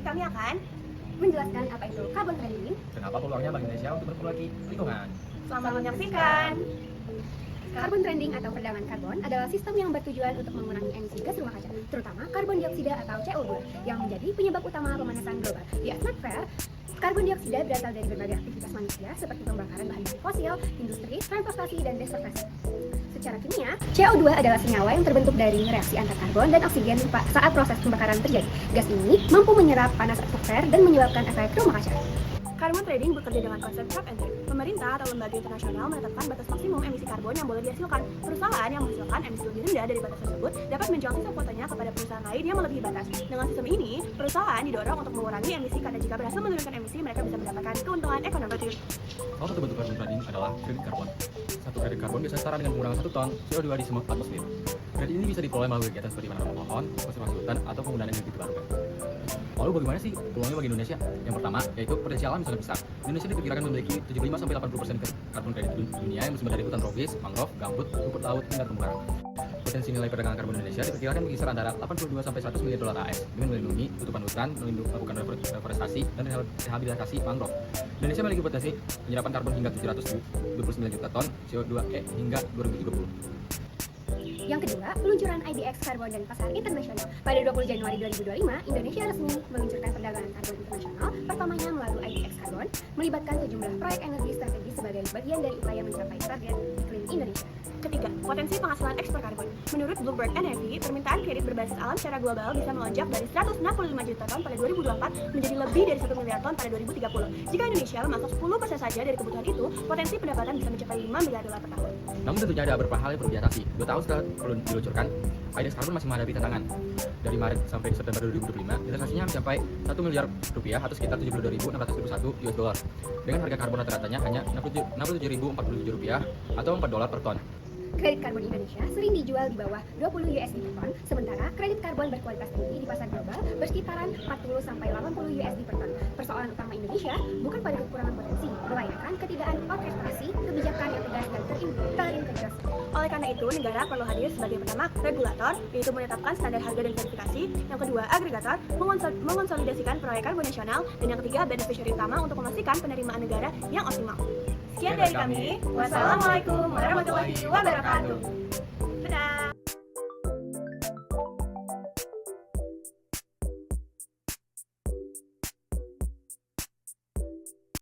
kami akan menjelaskan apa itu carbon trading, Kenapa peluangnya bagi Indonesia untuk berproduksi lingkungan? selamat menyaksikan. Carbon trading atau perdagangan karbon adalah sistem yang bertujuan untuk mengurangi emisi gas rumah kaca, terutama karbon dioksida atau CO2 yang menjadi penyebab utama pemanasan global. Di atmosfer, karbon dioksida berasal dari berbagai aktivitas manusia seperti pembakaran bahan fosil, industri, transportasi, dan deforestasi. Secara kimia, CO2 adalah senyawa yang terbentuk dari reaksi antar karbon dan oksigen saat proses pembakaran terjadi. Gas ini mampu menyerap panas atmosfer dan menyebabkan efek rumah kaca. Carbon trading bekerja dengan konsep cap and trade. Pemerintah atau lembaga internasional menetapkan batas maksimum emisi karbon yang boleh dihasilkan. Perusahaan yang menghasilkan emisi lebih rendah dari batas tersebut dapat menjual sisa kuotanya kepada perusahaan lain yang melebihi batas. Dengan sistem ini, perusahaan didorong untuk mengurangi emisi karena jika berhasil menurunkan emisi, mereka bisa mendapatkan keuntungan ekonomi. Salah satu bentuk carbon trading adalah kredit karbon. Satu kredit karbon bisa setara dengan pengurangan 1 ton CO2 di semua atmosfer. Kredit ini bisa diperoleh melalui kegiatan seperti menanam pohon, konservasi hutan, atau penggunaan energi terbarukan. Lalu bagaimana sih peluangnya bagi Indonesia? Yang pertama, yaitu potensial alam sangat besar. Indonesia diperkirakan memiliki 75-80% karbon kredit dunia yang bersumber dari hutan tropis, mangrove, gambut, rumput laut, hingga terumbu karang. Potensi nilai perdagangan karbon Indonesia diperkirakan berkisar antara 82-100 miliar dolar AS dengan melindungi tutupan hutan, melakukan reforestasi, dan rehabilitasi mangrove. Indonesia memiliki potensi penyerapan karbon hingga 729 juta ton CO2e hingga 2030. Yang kedua, peluncuran IDX Karbon dan Pasar Internasional. Pada 20 Januari 2025, Indonesia resmi meluncurkan perdagangan karbon internasional pertamanya melalui IDX Karbon, melibatkan sejumlah proyek energi strategis sebagai bagian dari upaya mencapai target iklim Indonesia. Ketiga, potensi penghasilan ekspor karbon. Menurut Bloomberg Energy, permintaan kredit berbasis alam secara global bisa melonjak dari 165 juta ton pada 2024 menjadi lebih dari 1 miliar ton pada 2030. Jika Indonesia memasok 10% saja dari kebutuhan itu, potensi pendapatan bisa mencapai 5 miliar dolar per tahun. Namun tentunya ada beberapa hal yang perlu diatasi. 2 tahun setelah diluncurkan, IDX Karbon masih menghadapi tantangan. Dari Maret sampai September 2025, investasinya mencapai 1 miliar rupiah atau sekitar 72.621 US dollar. Dengan harga karbon rata-ratanya hanya 67.047 rupiah atau 4 dolar per ton. Kredit karbon Indonesia sering dijual di bawah 20 USD per ton, sementara kredit karbon berkualitas tinggi di pasar global bersekitaran 40-80 USD per ton. Persoalan utama Indonesia bukan pada kekurangan potensi, melainkan ketidakorkestrasi kebijakan yang tegas dan terintegrasi. Oleh karena itu, negara perlu hadir sebagai pertama regulator, yaitu menetapkan standar harga dan verifikasi. Yang kedua, agregator, mengonsolidasikan proyek karbon nasional. Dan yang ketiga, beneficiary utama untuk memastikan penerimaan negara yang optimal. Sekian dari kami. Wassalamualaikum warahmatullahi wabarakatuh.